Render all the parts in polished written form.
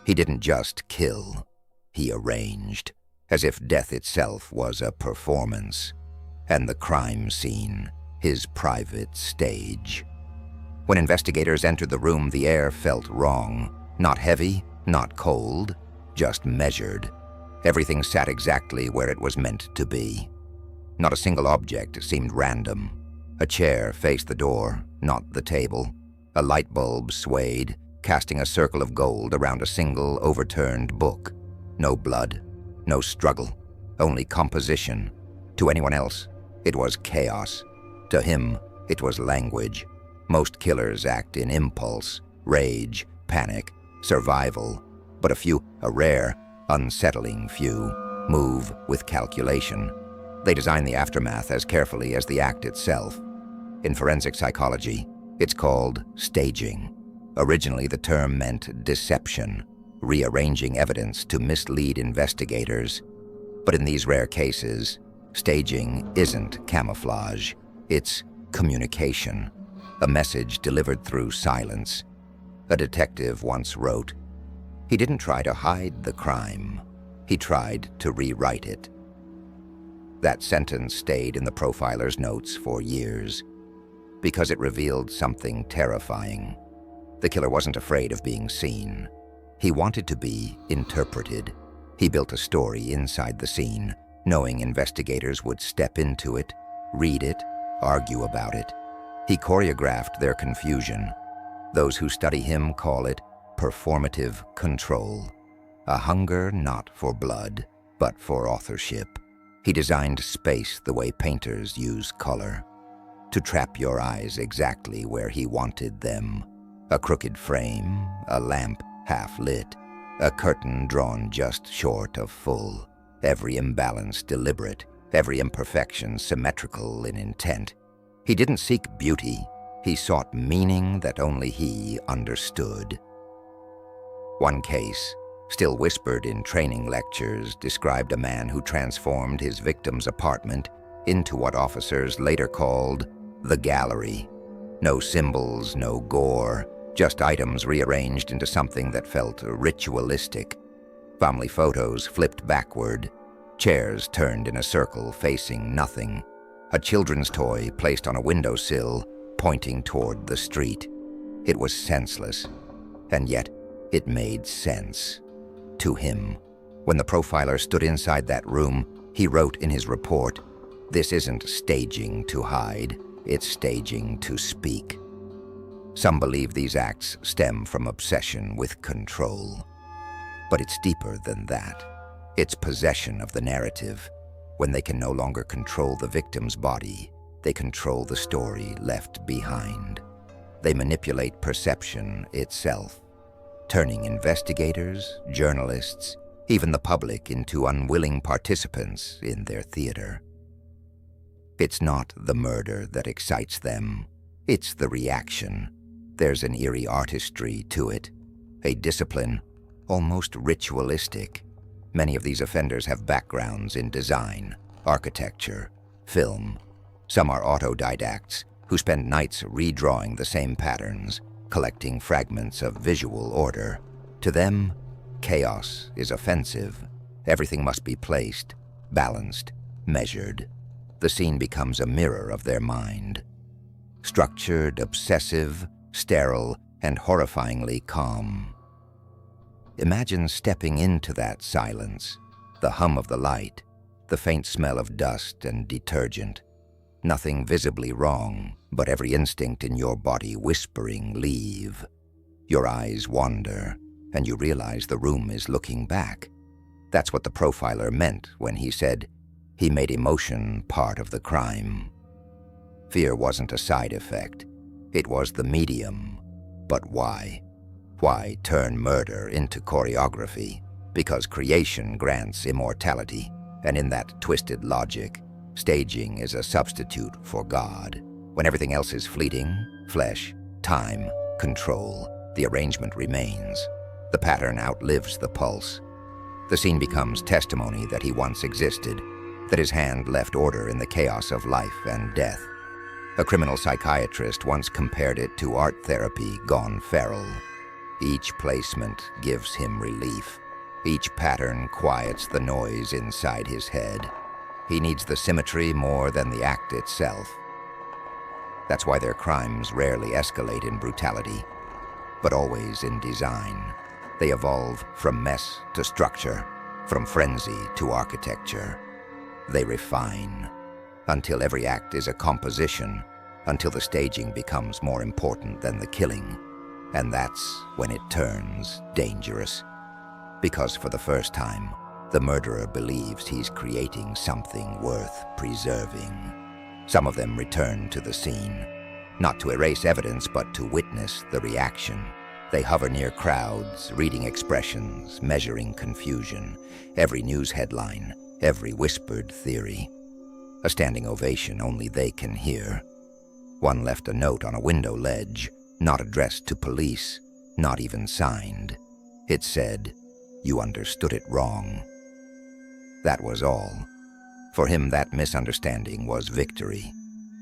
He didn't just kill, he arranged, as if death itself was a performance, and the crime scene, his private stage. When investigators entered the room, the air felt wrong. Not heavy, not cold, just measured. Everything sat exactly where it was meant to be. Not a single object seemed random. A chair faced the door, not the table. A light bulb swayed, casting a circle of gold around a single overturned book. No blood, no struggle, only composition. To anyone else, it was chaos. To him, it was language. Most killers act in impulse, rage, panic, survival. But a rare, unsettling few, move with calculation. They design the aftermath as carefully as the act itself. In forensic psychology, it's called staging. Originally, the term meant deception, rearranging evidence to mislead investigators. But in these rare cases, staging isn't camouflage. It's communication, a message delivered through silence. A detective once wrote, "He didn't try to hide the crime. He tried to rewrite it." That sentence stayed in the profiler's notes for years, because it revealed something terrifying. The killer wasn't afraid of being seen. He wanted to be interpreted. He built a story inside the scene, knowing investigators would step into it, read it, argue about it. He choreographed their confusion. Those who study him call it performative control, a hunger not for blood, but for authorship. He designed space the way painters use color, to trap your eyes exactly where he wanted them. A crooked frame, a lamp half lit, a curtain drawn just short of full, every imbalance deliberate, every imperfection symmetrical in intent. He didn't seek beauty, he sought meaning that only he understood. One case, still whispered in training lectures, described a man who transformed his victim's apartment into what officers later called the gallery. No symbols, no gore, just items rearranged into something that felt ritualistic. Family photos flipped backward, chairs turned in a circle facing nothing, a children's toy placed on a windowsill pointing toward the street. It was senseless, and yet it made sense. To him. When the profiler stood inside that room, he wrote in his report, "This isn't staging to hide, it's staging to speak." Some believe these acts stem from obsession with control. But it's deeper than that. It's possession of the narrative. When they can no longer control the victim's body, they control the story left behind. They manipulate perception itself, turning investigators, journalists, even the public into unwilling participants in their theater. It's not the murder that excites them, it's the reaction. There's an eerie artistry to it, a discipline, almost ritualistic. Many of these offenders have backgrounds in design, architecture, film. Some are autodidacts who spend nights redrawing the same patterns, collecting fragments of visual order. To them, chaos is offensive. Everything must be placed, balanced, measured. The scene becomes a mirror of their mind. Structured, obsessive, sterile, and horrifyingly calm. Imagine stepping into that silence, the hum of the light, the faint smell of dust and detergent. Nothing visibly wrong, but every instinct in your body whispering, "Leave." Your eyes wander, and you realize the room is looking back. That's what the profiler meant when he said he made emotion part of the crime. Fear wasn't a side effect. It was the medium. But why? Why turn murder into choreography? Because creation grants immortality, and in that twisted logic, staging is a substitute for God. When everything else is fleeting, flesh, time, control, the arrangement remains. The pattern outlives the pulse. The scene becomes testimony that he once existed, that his hand left order in the chaos of life and death. A criminal psychiatrist once compared it to art therapy gone feral. Each placement gives him relief. Each pattern quiets the noise inside his head. He needs the symmetry more than the act itself. That's why their crimes rarely escalate in brutality, but always in design. They evolve from mess to structure, from frenzy to architecture. They refine, until every act is a composition, until the staging becomes more important than the killing. And that's when it turns dangerous. Because for the first time, the murderer believes he's creating something worth preserving. Some of them return to the scene, not to erase evidence, but to witness the reaction. They hover near crowds, reading expressions, measuring confusion, every news headline, every whispered theory. A standing ovation only they can hear. One left a note on a window ledge, not addressed to police, not even signed. It said, "You understood it wrong." That was all. For him, that misunderstanding was victory.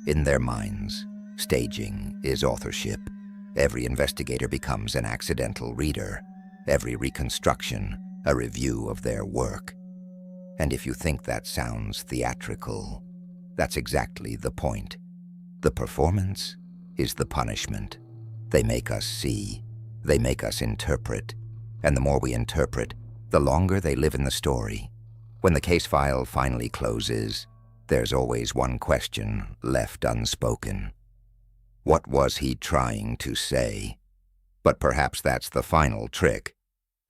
In their minds, staging is authorship. Every investigator becomes an accidental reader. Every reconstruction, a review of their work. And if you think that sounds theatrical, that's exactly the point. The performance is the punishment. They make us see. They make us interpret. And the more we interpret, the longer they live in the story. When the case file finally closes, there's always one question left unspoken. What was he trying to say? But perhaps that's the final trick.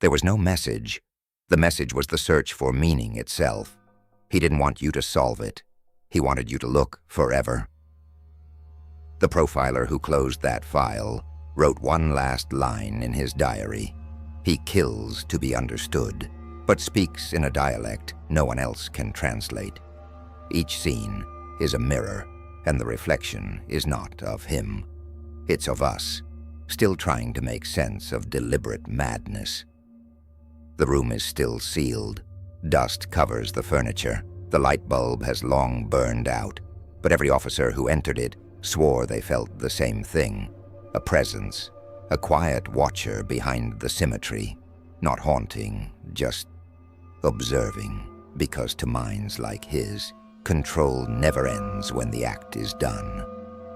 There was no message. The message was the search for meaning itself. He didn't want you to solve it. He wanted you to look forever. The profiler who closed that file wrote one last line in his diary. He kills to be understood, but speaks in a dialect no one else can translate. Each scene is a mirror, and the reflection is not of him. It's of us, still trying to make sense of deliberate madness. The room is still sealed. Dust covers the furniture. The light bulb has long burned out, but every officer who entered it swore they felt the same thing. A presence, a quiet watcher behind the symmetry, not haunting, just observing, because to minds like his, control never ends when the act is done.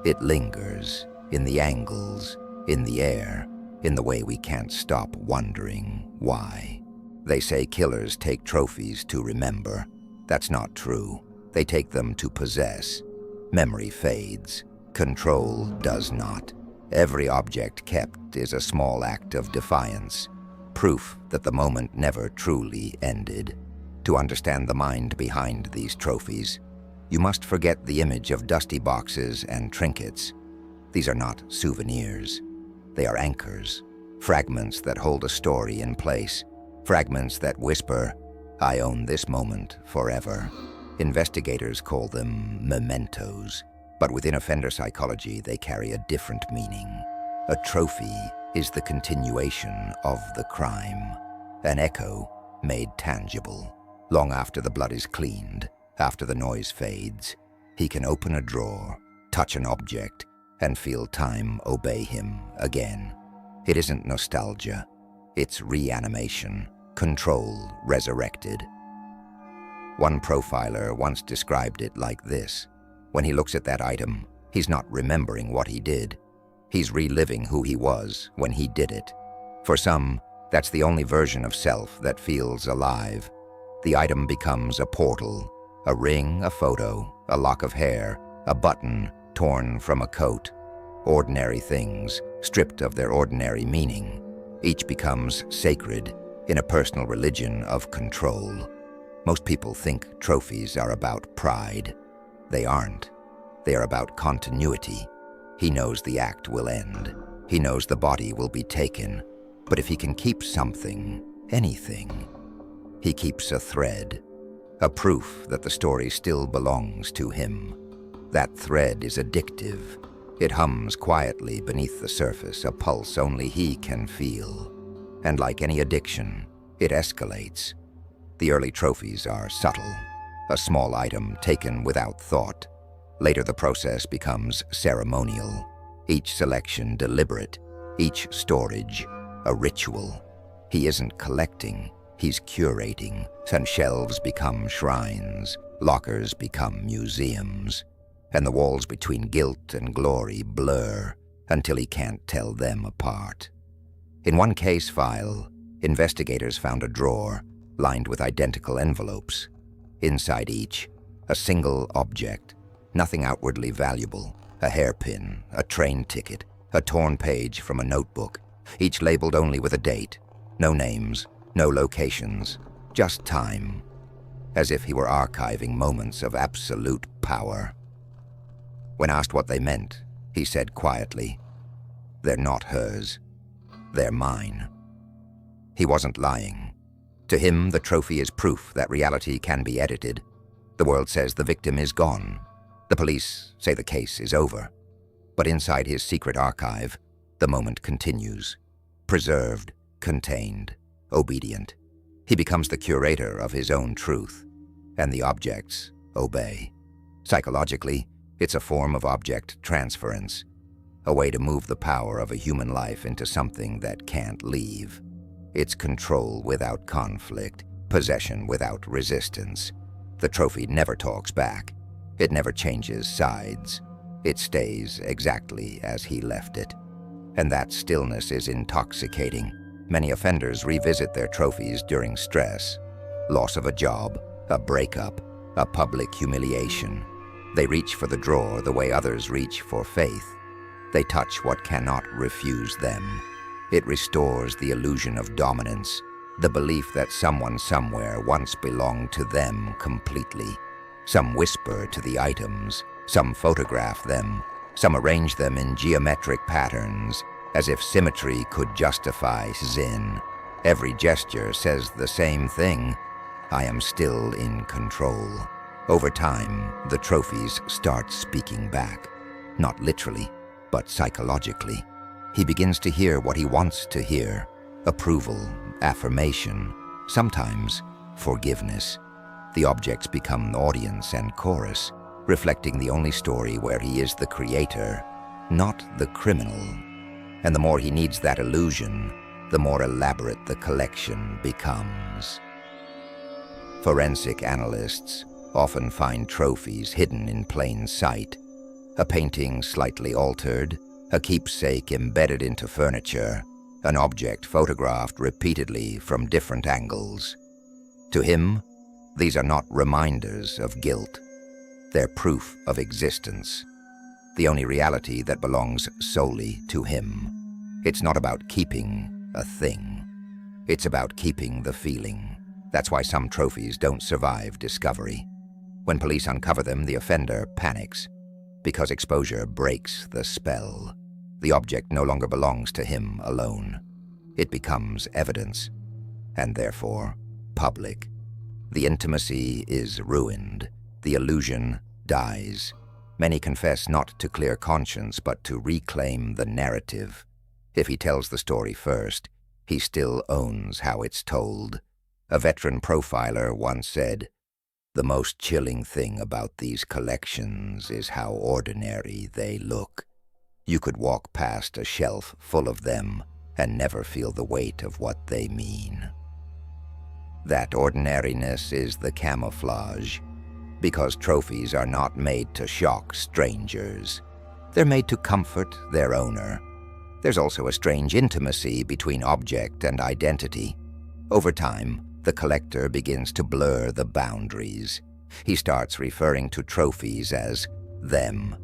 It lingers, in the angles, in the air, in the way we can't stop wondering why. They say killers take trophies to remember. That's not true. They take them to possess. Memory fades. Control does not. Every object kept is a small act of defiance, proof that the moment never truly ended. To understand the mind behind these trophies, you must forget the image of dusty boxes and trinkets. These are not souvenirs. They are anchors, fragments that hold a story in place, fragments that whisper, "I own this moment forever." Investigators call them mementos, but within offender psychology they carry a different meaning. A trophy is the continuation of the crime, an echo made tangible. Long after the blood is cleaned, after the noise fades, he can open a drawer, touch an object, and feel time obey him again. It isn't nostalgia, it's reanimation, control resurrected. One profiler once described it like this: when he looks at that item, he's not remembering what he did. He's reliving who he was when he did it. For some, that's the only version of self that feels alive. The item becomes a portal, a ring, a photo, a lock of hair, a button torn from a coat. Ordinary things, stripped of their ordinary meaning. Each becomes sacred in a personal religion of control. Most people think trophies are about pride. They aren't. They are about continuity. He knows the act will end. He knows the body will be taken. But if he can keep something, anything, he keeps a thread, a proof that the story still belongs to him. That thread is addictive. It hums quietly beneath the surface, a pulse only he can feel. And like any addiction, it escalates. The early trophies are subtle, a small item taken without thought. Later the process becomes ceremonial, each selection deliberate, each storage a ritual. He isn't collecting, he's curating, and shelves become shrines, lockers become museums, and the walls between guilt and glory blur until he can't tell them apart. In one case file, investigators found a drawer lined with identical envelopes. Inside each, a single object, nothing outwardly valuable, a hairpin, a train ticket, a torn page from a notebook, each labeled only with a date. No names, no locations, just time, as if he were archiving moments of absolute power. When asked what they meant, he said quietly, "They're not hers, they're mine." He wasn't lying. To him, the trophy is proof that reality can be edited. The world says the victim is gone. The police say the case is over. But inside his secret archive, the moment continues, preserved, contained, obedient. He becomes the curator of his own truth, and the objects obey. Psychologically, it's a form of object transference, a way to move the power of a human life into something that can't leave. It's control without conflict, possession without resistance. The trophy never talks back. It never changes sides. It stays exactly as he left it. And that stillness is intoxicating. Many offenders revisit their trophies during stress, loss of a job, a breakup, a public humiliation. They reach for the drawer the way others reach for faith. They touch what cannot refuse them. It restores the illusion of dominance, the belief that someone somewhere once belonged to them completely. Some whisper to the items, some photograph them, some arrange them in geometric patterns, as if symmetry could justify sin. Every gesture says the same thing: I am still in control. Over time, the trophies start speaking back, not literally, but psychologically. He begins to hear what he wants to hear: approval, affirmation, sometimes forgiveness. The objects become audience and chorus, reflecting the only story where he is the creator, not the criminal. And the more he needs that illusion, the more elaborate the collection becomes. Forensic analysts often find trophies hidden in plain sight. A painting slightly altered, a keepsake embedded into furniture, an object photographed repeatedly from different angles. To him, these are not reminders of guilt. They're proof of existence, the only reality that belongs solely to him. It's not about keeping a thing. It's about keeping the feeling. That's why some trophies don't survive discovery. When police uncover them, the offender panics, because exposure breaks the spell. The object no longer belongs to him alone. It becomes evidence, and therefore public. The intimacy is ruined. The illusion dies. Many confess not to clear conscience, but to reclaim the narrative. If he tells the story first, he still owns how it's told. A veteran profiler once said, "The most chilling thing about these collections is how ordinary they look. You could walk past a shelf full of them and never feel the weight of what they mean." That ordinariness is the camouflage, because trophies are not made to shock strangers. They're made to comfort their owner. There's also a strange intimacy between object and identity. Over time, the collector begins to blur the boundaries. He starts referring to trophies as them.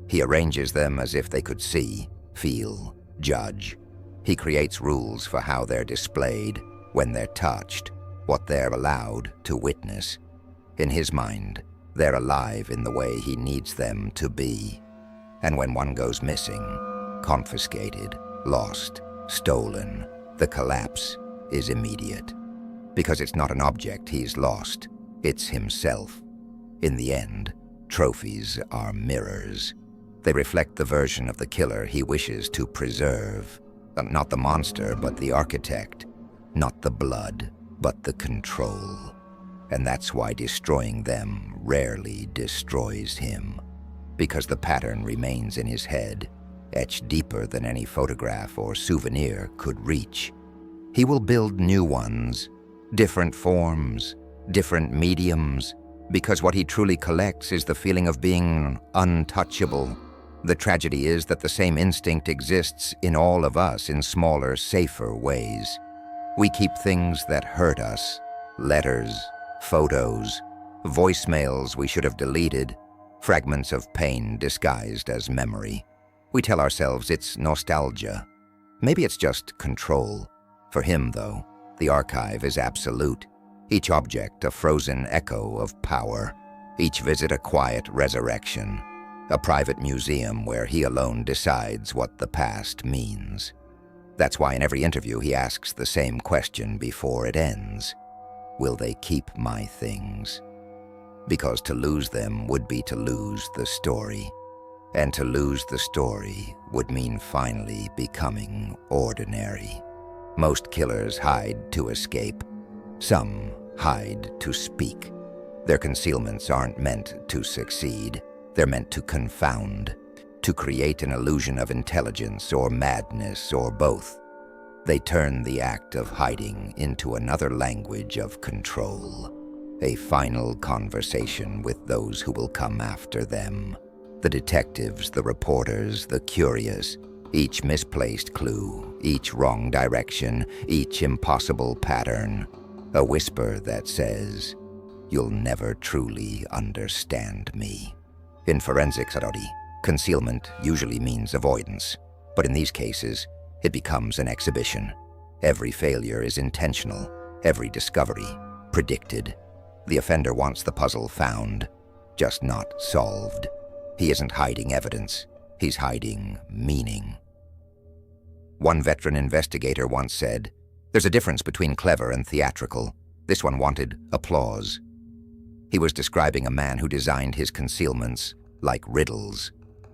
He arranges them as if they could see, feel, judge. He creates rules for how they're displayed, when they're touched, what they're allowed to witness. In his mind, they're alive in the way he needs them to be. And when one goes missing, confiscated, lost, stolen, the collapse is immediate. Because it's not an object he's lost, it's himself. In the end, trophies are mirrors. They reflect the version of the killer he wishes to preserve. Not the monster, but the architect. Not the blood, but the control. And that's why destroying them rarely destroys him. Because the pattern remains in his head, etched deeper than any photograph or souvenir could reach. He will build new ones, different forms, different mediums, because what he truly collects is the feeling of being untouchable. The tragedy is that the same instinct exists in all of us in smaller, safer ways. We keep things that hurt us, letters, photos, voicemails we should have deleted, fragments of pain disguised as memory. We tell ourselves it's nostalgia. Maybe it's just control. For him, though, the archive is absolute. Each object a frozen echo of power. Each visit a quiet resurrection. A private museum where he alone decides what the past means. That's why in every interview he asks the same question before it ends. Will they keep my things? Because to lose them would be to lose the story. And to lose the story would mean finally becoming ordinary. Most killers hide to escape. Some hide to speak. Their concealments aren't meant to succeed. They're meant to confound, to create an illusion of intelligence or madness or both. They turn the act of hiding into another language of control, a final conversation with those who will come after them. The detectives, the reporters, the curious, each misplaced clue, each wrong direction, each impossible pattern, a whisper that says, "You'll never truly understand me." In forensics, concealment usually means avoidance, but in these cases, it becomes an exhibition. Every failure is intentional, every discovery predicted. The offender wants the puzzle found, just not solved. He isn't hiding evidence, he's hiding meaning. One veteran investigator once said, "There's a difference between clever and theatrical. This one wanted applause." He was describing a man who designed his concealments like riddles.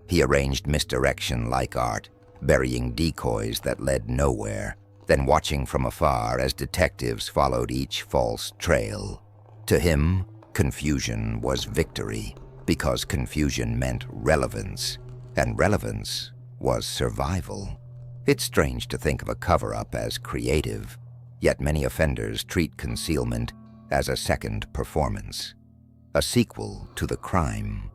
He arranged misdirection like art, burying decoys that led nowhere, then watching from afar as detectives followed each false trail. To him, confusion was victory, because confusion meant relevance, and relevance was survival. It's strange to think of a cover-up as creative, yet many offenders treat concealment as a second performance, a sequel to the crime.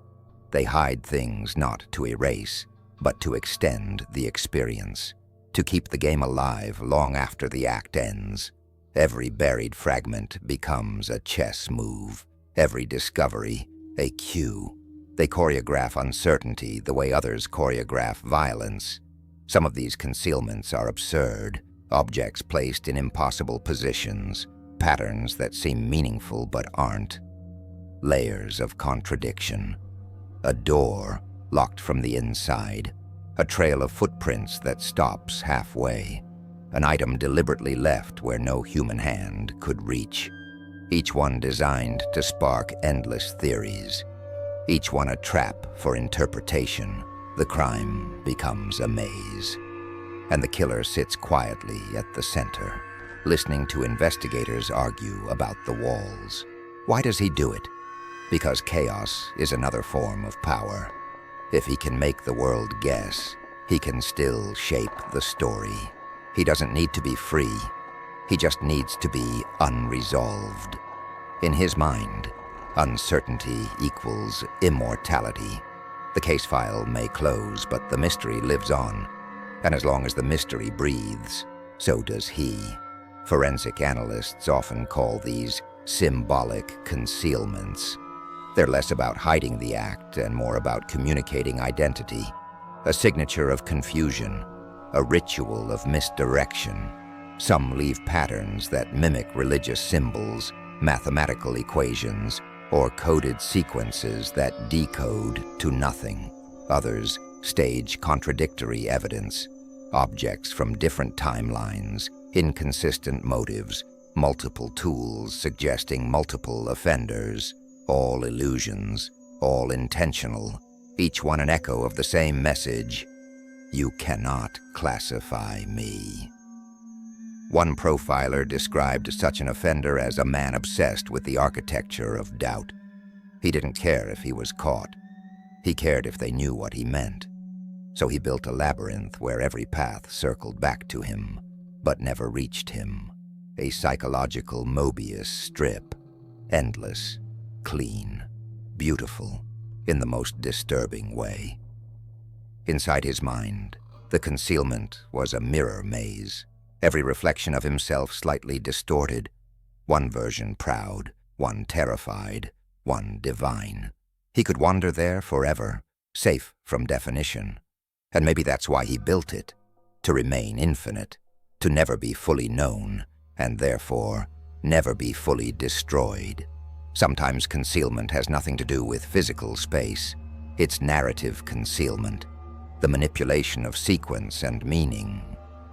They hide things not to erase, but to extend the experience, to keep the game alive long after the act ends. Every buried fragment becomes a chess move, every discovery a cue. They choreograph uncertainty the way others choreograph violence. Some of these concealments are absurd, objects placed in impossible positions, patterns that seem meaningful but aren't. Layers of contradiction. A door locked from the inside. A trail of footprints that stops halfway. An item deliberately left where no human hand could reach. Each one designed to spark endless theories. Each one a trap for interpretation. The crime becomes a maze. And the killer sits quietly at the center, listening to investigators argue about the walls. Why does he do it? Because chaos is another form of power. If he can make the world guess, he can still shape the story. He doesn't need to be free. He just needs to be unresolved. In his mind, uncertainty equals immortality. The case file may close, but the mystery lives on. And as long as the mystery breathes, so does he. Forensic analysts often call these symbolic concealments. They're less about hiding the act and more about communicating identity, a signature of confusion, a ritual of misdirection. Some leave patterns that mimic religious symbols, mathematical equations, or coded sequences that decode to nothing. Others stage contradictory evidence, objects from different timelines, inconsistent motives, multiple tools suggesting multiple offenders, all illusions, all intentional, each one an echo of the same message: you cannot classify me. One profiler described such an offender as a man obsessed with the architecture of doubt. He didn't care if he was caught. He cared if they knew what he meant. So he built a labyrinth where every path circled back to him, but never reached him. A psychological Mobius strip, endless, clean, beautiful, in the most disturbing way. Inside his mind, the concealment was a mirror maze, every reflection of himself slightly distorted, one version proud, one terrified, one divine. He could wander there forever, safe from definition. And maybe that's why he built it, to remain infinite, to never be fully known, and therefore never be fully destroyed. Sometimes concealment has nothing to do with physical space. It's narrative concealment, the manipulation of sequence and meaning.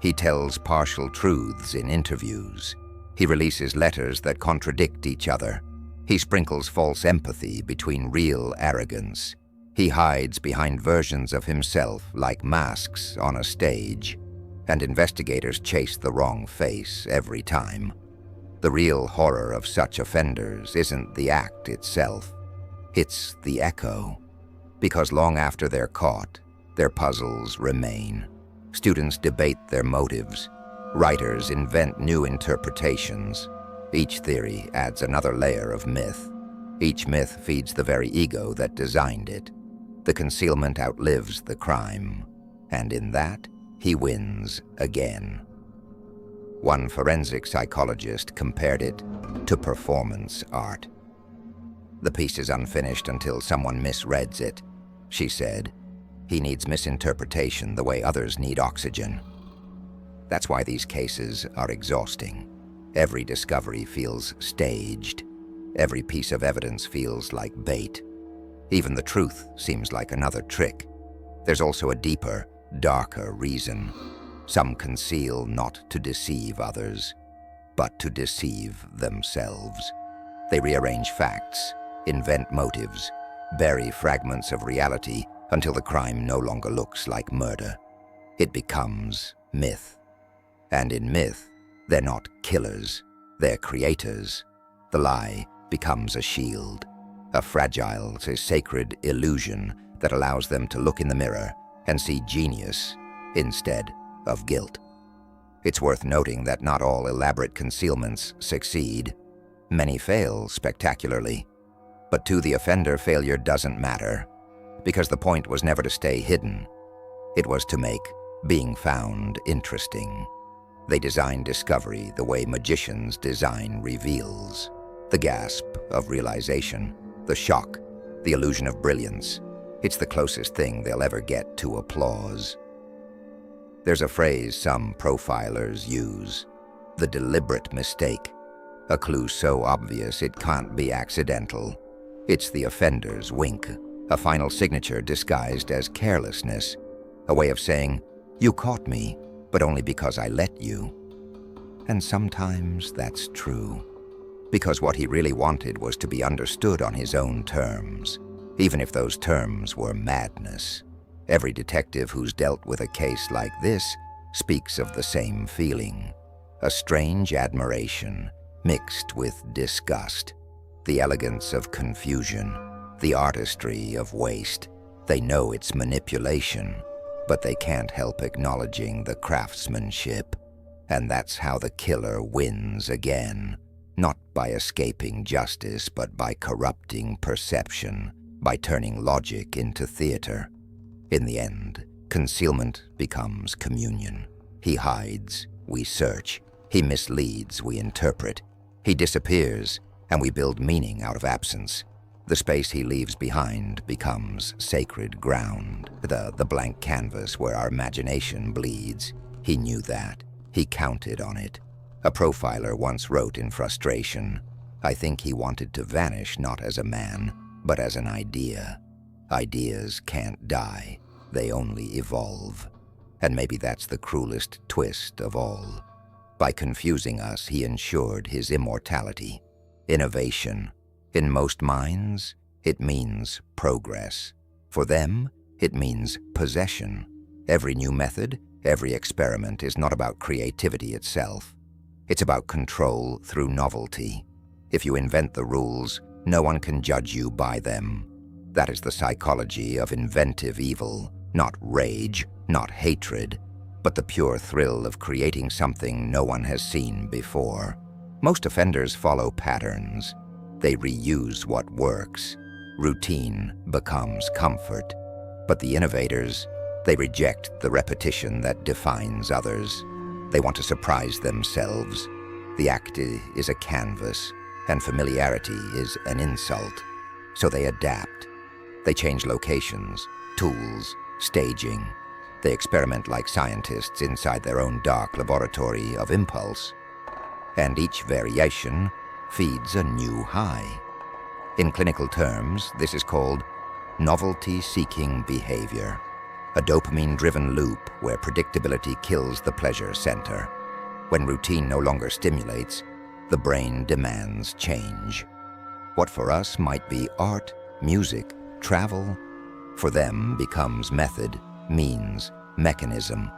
He tells partial truths in interviews. He releases letters that contradict each other. He sprinkles false empathy between real arrogance. He hides behind versions of himself like masks on a stage, and investigators chase the wrong face every time. The real horror of such offenders isn't the act itself, it's the echo. Because long after they're caught, their puzzles remain. Students debate their motives. Writers invent new interpretations. Each theory adds another layer of myth. Each myth feeds the very ego that designed it. The concealment outlives the crime, and in that, he wins again. One forensic psychologist compared it to performance art. The piece is unfinished until someone misreads it, she said. He needs misinterpretation the way others need oxygen. That's why these cases are exhausting. Every discovery feels staged. Every piece of evidence feels like bait. Even the truth seems like another trick. There's also a deeper, darker reason. Some conceal not to deceive others, but to deceive themselves. They rearrange facts, invent motives, bury fragments of reality until the crime no longer looks like murder. It becomes myth. And in myth, they're not killers, they're creators. The lie becomes a shield, a fragile, sacred illusion that allows them to look in the mirror and see genius instead of guilt. It's worth noting that not all elaborate concealments succeed. Many fail spectacularly. But to the offender, failure doesn't matter, because the point was never to stay hidden. It was to make being found interesting. They design discovery the way magicians design reveals. The gasp of realization, the shock, the illusion of brilliance. It's the closest thing they'll ever get to applause. There's a phrase some profilers use, the deliberate mistake. A clue so obvious it can't be accidental. It's the offender's wink, a final signature disguised as carelessness, a way of saying, "You caught me, but only because I let you." And sometimes that's true, because what he really wanted was to be understood on his own terms, even if those terms were madness. Every detective who's dealt with a case like this speaks of the same feeling, a strange admiration mixed with disgust, the elegance of confusion, the artistry of waste. They know it's manipulation, but they can't help acknowledging the craftsmanship. And that's how the killer wins again, not by escaping justice, but by corrupting perception, by turning logic into theater. In the end, concealment becomes communion. He hides, we search. He misleads, we interpret. He disappears, and we build meaning out of absence. The space he leaves behind becomes sacred ground, the blank canvas where our imagination bleeds. He knew that. He counted on it. A profiler once wrote in frustration, "I think he wanted to vanish not as a man, but as an idea. Ideas can't die, they only evolve." And maybe that's the cruelest twist of all. By confusing us, he ensured his immortality. Innovation. In most minds, it means progress. For them, it means possession. Every new method, every experiment is not about creativity itself. It's about control through novelty. If you invent the rules, no one can judge you by them. That is the psychology of inventive evil, Not rage, not hatred, but the pure thrill of creating something no one has seen before. Most offenders follow patterns. They reuse what works. Routine becomes comfort. But the innovators, they reject the repetition that defines others. They want to surprise themselves. The act is a canvas, and familiarity is an insult. So they adapt. They change locations, tools, staging. They experiment like scientists inside their own dark laboratory of impulse. And each variation feeds a new high. In clinical terms, this is called novelty-seeking behavior, a dopamine-driven loop where predictability kills the pleasure center. When routine no longer stimulates, the brain demands change. What for us might be art, music, travel, for them becomes method, means, mechanism.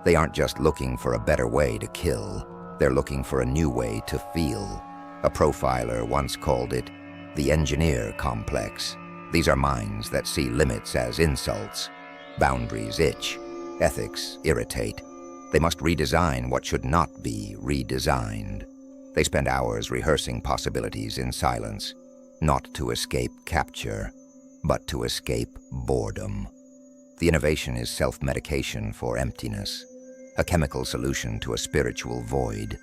They aren't just looking for a better way to kill, they're looking for a new way to feel. A profiler once called it the engineer complex. These are minds that see limits as insults. Boundaries itch, ethics irritate. They must redesign what should not be redesigned. They spend hours rehearsing possibilities in silence, not to escape capture, but to escape boredom. The innovation is self-medication for emptiness, a chemical solution to a spiritual void.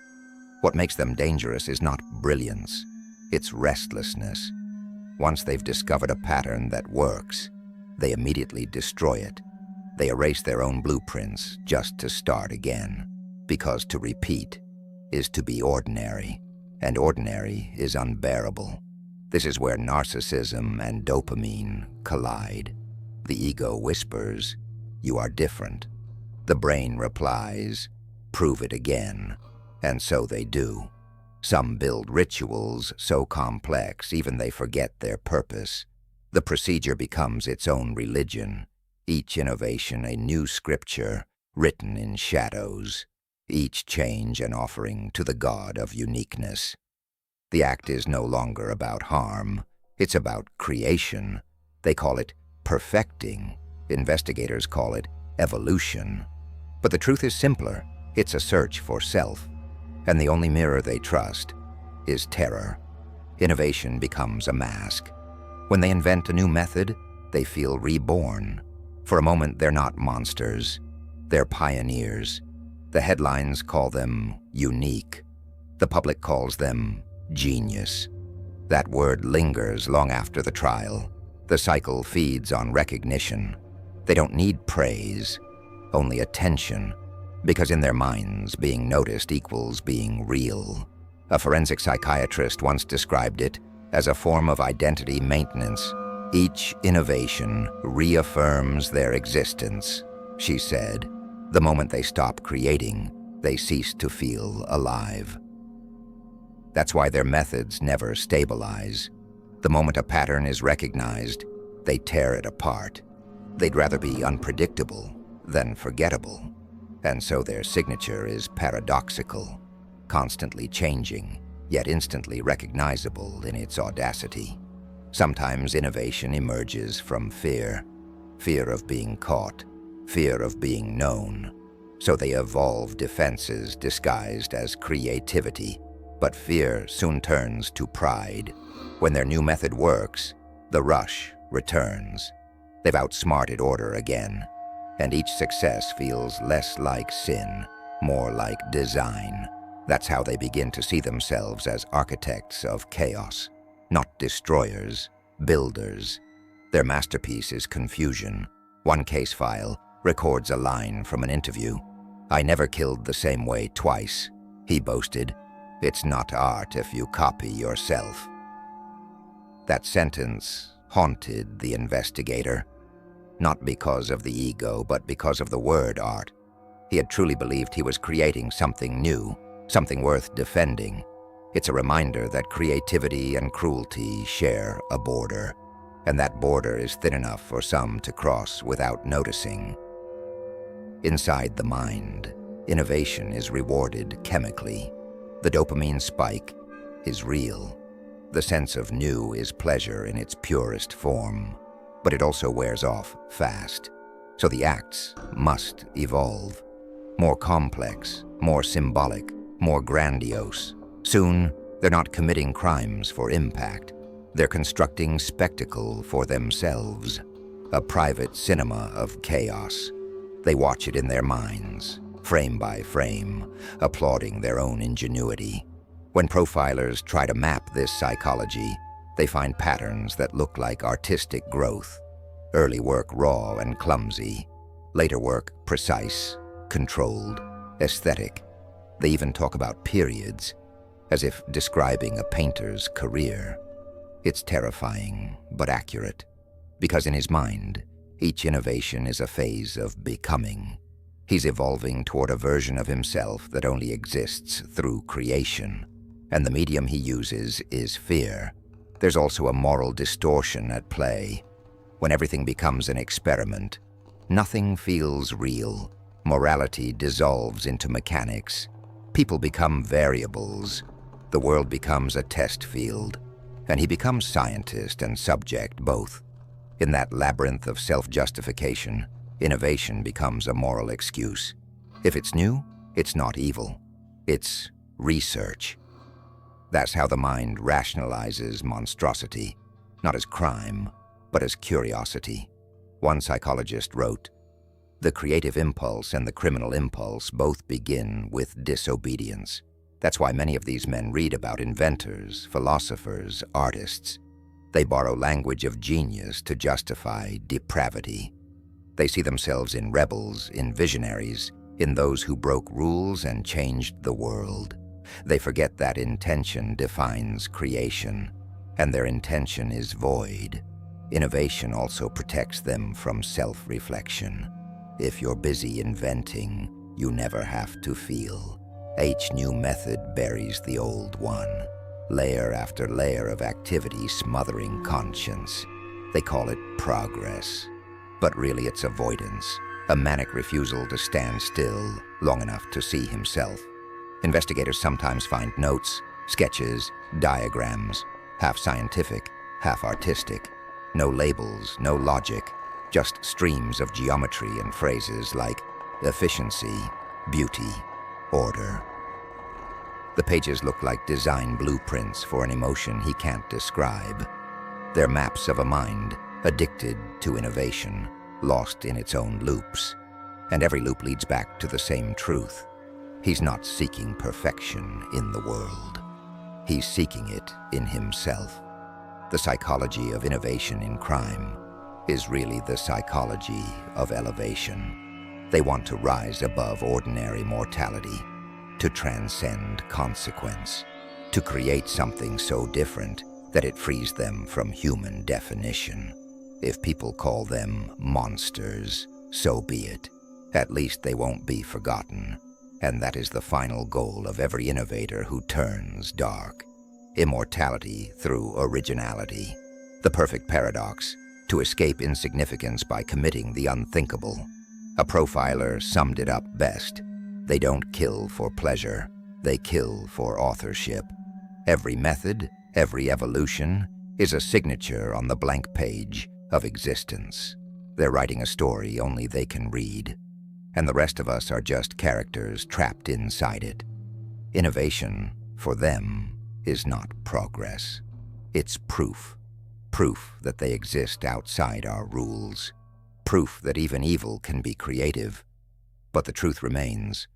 What makes them dangerous is not brilliance, it's restlessness. Once they've discovered a pattern that works, they immediately destroy it. They erase their own blueprints just to start again, because to repeat is to be ordinary, and ordinary is unbearable. This is where narcissism and dopamine collide. The ego whispers, "You are different." The brain replies, "Prove it again." And so they do. Some build rituals so complex even they forget their purpose. The procedure becomes its own religion. Each innovation a new scripture written in shadows. Each change an offering to the god of uniqueness. The act is no longer about harm. It's about creation. They call it perfecting. Investigators call it evolution. But the truth is simpler. It's a search for self. And the only mirror they trust is terror. Innovation becomes a mask. When they invent a new method, they feel reborn. For a moment, they're not monsters. They're pioneers. The headlines call them unique. The public calls them genius. That word lingers long after the trial. The cycle feeds on recognition. They don't need praise, only attention. Because in their minds, being noticed equals being real. A forensic psychiatrist once described it as a form of identity maintenance. Each innovation reaffirms their existence, she said. The moment they stop creating, they cease to feel alive. That's why their methods never stabilize. The moment a pattern is recognized, they tear it apart. They'd rather be unpredictable than forgettable. And so their signature is paradoxical, constantly changing, yet instantly recognizable in its audacity. Sometimes innovation emerges from fear, fear of being caught, fear of being known. So they evolve defenses disguised as creativity, but fear soon turns to pride. When their new method works, the rush returns. They've outsmarted order again. And each success feels less like sin, more like design. That's how they begin to see themselves as architects of chaos, not destroyers, builders. Their masterpiece is confusion. One case file records a line from an interview. "I never killed the same way twice," he boasted. "It's not art if you copy yourself." That sentence haunted the investigator. Not because of the ego, but because of the word art. He had truly believed he was creating something new, something worth defending. It's a reminder that creativity and cruelty share a border, and that border is thin enough for some to cross without noticing. Inside the mind, innovation is rewarded chemically. The dopamine spike is real. The sense of new is pleasure in its purest form. But it also wears off fast. So the acts must evolve. More complex, more symbolic, more grandiose. Soon, they're not committing crimes for impact. They're constructing spectacle for themselves, a private cinema of chaos. They watch it in their minds, frame by frame, applauding their own ingenuity. When profilers try to map this psychology, they find patterns that look like artistic growth. Early work raw and clumsy, later work precise, controlled, aesthetic. They even talk about periods, as if describing a painter's career. It's terrifying, but accurate, because in his mind, each innovation is a phase of becoming. He's evolving toward a version of himself that only exists through creation, and the medium he uses is fear. There's also a moral distortion at play. When everything becomes an experiment, nothing feels real. Morality dissolves into mechanics. People become variables. The world becomes a test field, and he becomes scientist and subject both. In that labyrinth of self-justification, innovation becomes a moral excuse. If it's new, it's not evil. It's research. That's how the mind rationalizes monstrosity, not as crime, but as curiosity. One psychologist wrote, "The creative impulse and the criminal impulse both begin with disobedience." That's why many of these men read about inventors, philosophers, artists. They borrow language of genius to justify depravity. They see themselves in rebels, in visionaries, in those who broke rules and changed the world. They forget that intention defines creation, and their intention is void. Innovation also protects them from self-reflection. If you're busy inventing, you never have to feel. Each new method buries the old one, layer after layer of activity smothering conscience. They call it progress, but really it's avoidance, a manic refusal to stand still long enough to see himself. Investigators sometimes find notes, sketches, diagrams, half scientific, half artistic. No labels, no logic, just streams of geometry and phrases like efficiency, beauty, order. The pages look like design blueprints for an emotion he can't describe. They're maps of a mind addicted to innovation, lost in its own loops. And every loop leads back to the same truth. He's not seeking perfection in the world. He's seeking it in himself. The psychology of innovation in crime is really the psychology of elevation. They want to rise above ordinary mortality, to transcend consequence, to create something so different that it frees them from human definition. If people call them monsters, so be it. At least they won't be forgotten. And that is the final goal of every innovator who turns dark. Immortality through originality. The perfect paradox, to escape insignificance by committing the unthinkable. A profiler summed it up best. They don't kill for pleasure, they kill for authorship. Every method, every evolution, is a signature on the blank page of existence. They're writing a story only they can read, and the rest of us are just characters trapped inside it. Innovation, for them, is not progress. It's proof. Proof that they exist outside our rules. Proof that even evil can be creative. But the truth remains.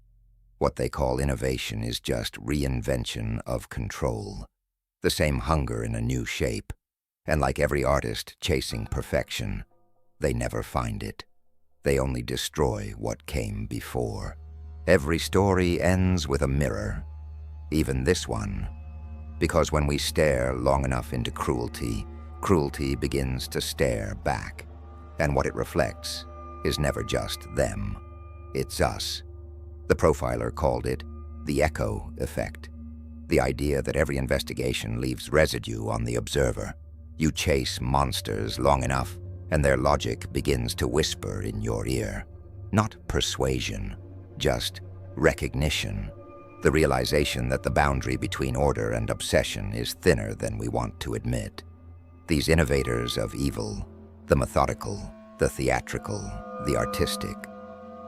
What they call innovation is just reinvention of control. The same hunger in a new shape. And like every artist chasing perfection, they never find it. They only destroy what came before. Every story ends with a mirror. Even this one. Because when we stare long enough into cruelty, cruelty begins to stare back. And what it reflects is never just them. It's us. The profiler called it the echo effect. The idea that every investigation leaves residue on the observer. You chase monsters long enough, and their logic begins to whisper in your ear. Not persuasion, just recognition. The realization that the boundary between order and obsession is thinner than we want to admit. These innovators of evil, the methodical, the theatrical, the artistic.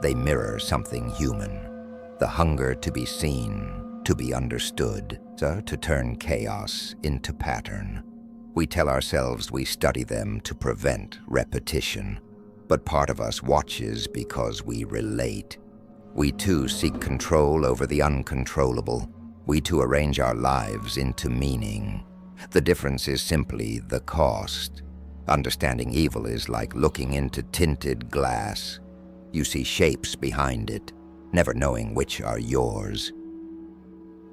They mirror something human, the hunger to be seen, to be understood, to turn chaos into pattern. We tell ourselves we study them to prevent repetition, but part of us watches because we relate. We too seek control over the uncontrollable. We too arrange our lives into meaning. The difference is simply the cost. Understanding evil is like looking into tinted glass. You see shapes behind it, never knowing which are yours.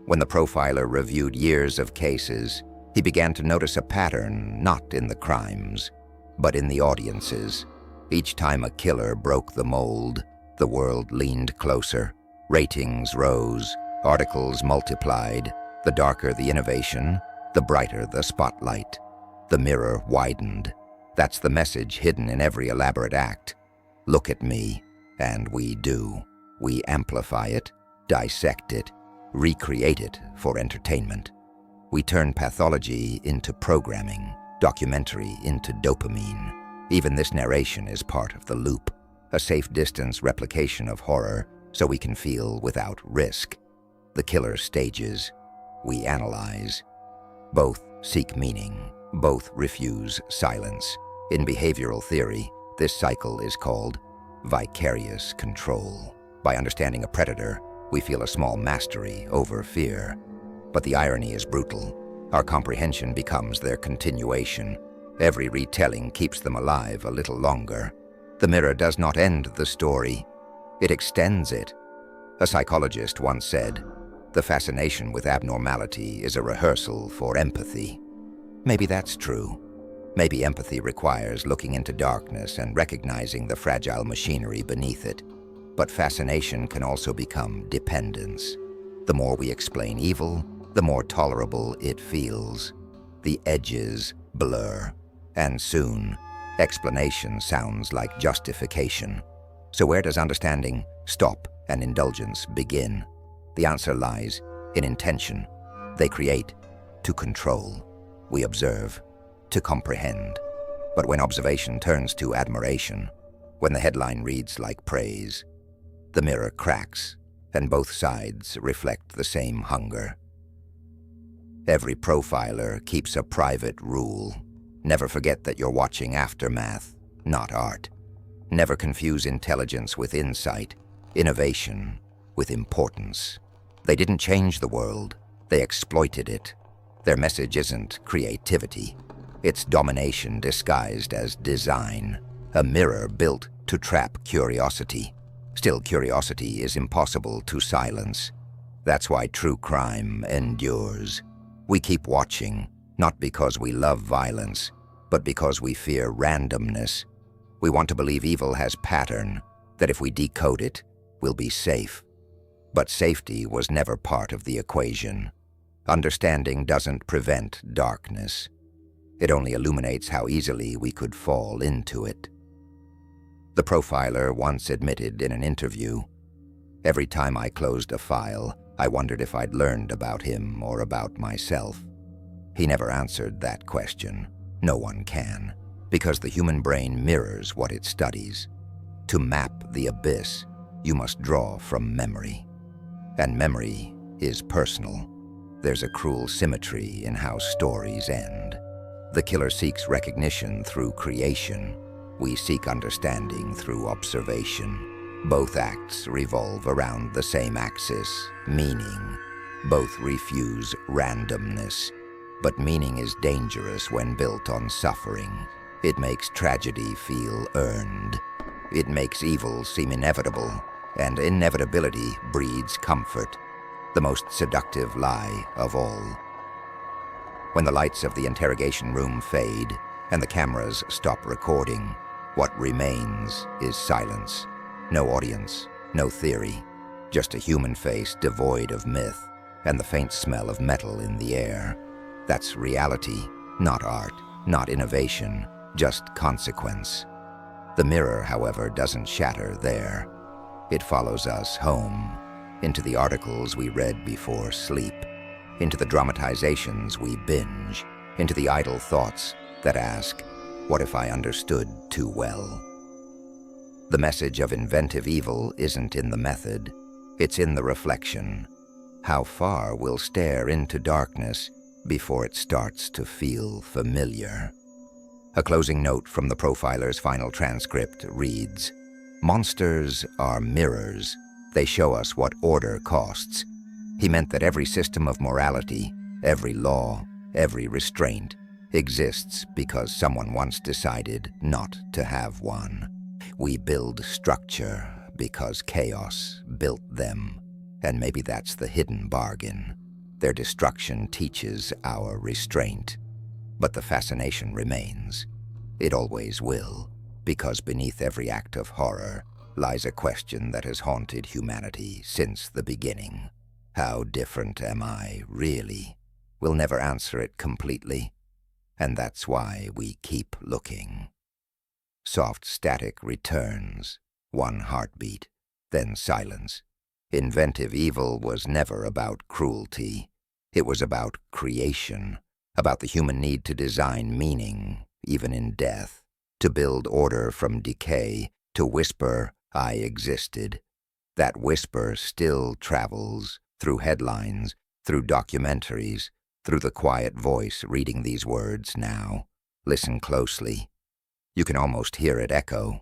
When the profiler reviewed years of cases, he began to notice a pattern not in the crimes, but in the audiences. Each time a killer broke the mold, the world leaned closer. Ratings rose, articles multiplied. The darker the innovation, the brighter the spotlight. The mirror widened. That's the message hidden in every elaborate act. Look at me, and we do. We amplify it, dissect it, recreate it for entertainment. We turn pathology into programming, documentary into dopamine. Even this narration is part of the loop, a safe distance replication of horror so we can feel without risk. The killer stages. We analyze. Both seek meaning, both refuse silence. In behavioral theory, this cycle is called vicarious control. By understanding a predator, we feel a small mastery over fear. But the irony is brutal. Our comprehension becomes their continuation. Every retelling keeps them alive a little longer. The mirror does not end the story. It extends it. A psychologist once said, "The fascination with abnormality is a rehearsal for empathy." Maybe that's true. Maybe empathy requires looking into darkness and recognizing the fragile machinery beneath it. But fascination can also become dependence. The more we explain evil, the more tolerable it feels. The edges blur, and soon, explanation sounds like justification. So where does understanding stop and indulgence begin? The answer lies in intention. They create to control. We observe to comprehend. But when observation turns to admiration, when the headline reads like praise, the mirror cracks, and both sides reflect the same hunger. Every profiler keeps a private rule. Never forget that you're watching aftermath, not art. Never confuse intelligence with insight, innovation with importance. They didn't change the world, they exploited it. Their message isn't creativity, it's domination disguised as design, a mirror built to trap curiosity. Still, curiosity is impossible to silence. That's why true crime endures. We keep watching, not because we love violence, but because we fear randomness. We want to believe evil has pattern, that if we decode it, we'll be safe. But safety was never part of the equation. Understanding doesn't prevent darkness. It only illuminates how easily we could fall into it. The profiler once admitted in an interview, "Every time I closed a file, I wondered if I'd learned about him or about myself." He never answered that question. No one can, because the human brain mirrors what it studies. To map the abyss, you must draw from memory. And memory is personal. There's a cruel symmetry in how stories end. The killer seeks recognition through creation. We seek understanding through observation. Both acts revolve around the same axis, meaning. Both refuse randomness. But meaning is dangerous when built on suffering. It makes tragedy feel earned. It makes evil seem inevitable, and inevitability breeds comfort, the most seductive lie of all. When the lights of the interrogation room fade and the cameras stop recording, what remains is silence. No audience, no theory, just a human face devoid of myth and the faint smell of metal in the air. That's reality, not art, not innovation, just consequence. The mirror, however, doesn't shatter there. It follows us home, into the articles we read before sleep, into the dramatizations we binge, into the idle thoughts that ask, what if I understood too well? The message of inventive evil isn't in the method, it's in the reflection. How far we'll stare into darkness before it starts to feel familiar. A closing note from the profiler's final transcript reads, "Monsters are mirrors. They show us what order costs." He meant that every system of morality, every law, every restraint exists because someone once decided not to have one. We build structure because chaos built them, and maybe that's the hidden bargain. Their destruction teaches our restraint. But the fascination remains. It always will, because beneath every act of horror lies a question that has haunted humanity since the beginning. How different am I, really? We'll never answer it completely, and that's why we keep looking. Soft static returns, one heartbeat, then silence. Inventive evil was never about cruelty. It was about creation, about the human need to design meaning, even in death, to build order from decay, to whisper, "I existed." That whisper still travels through headlines, through documentaries, through the quiet voice reading these words now. Listen closely. You can almost hear it echo.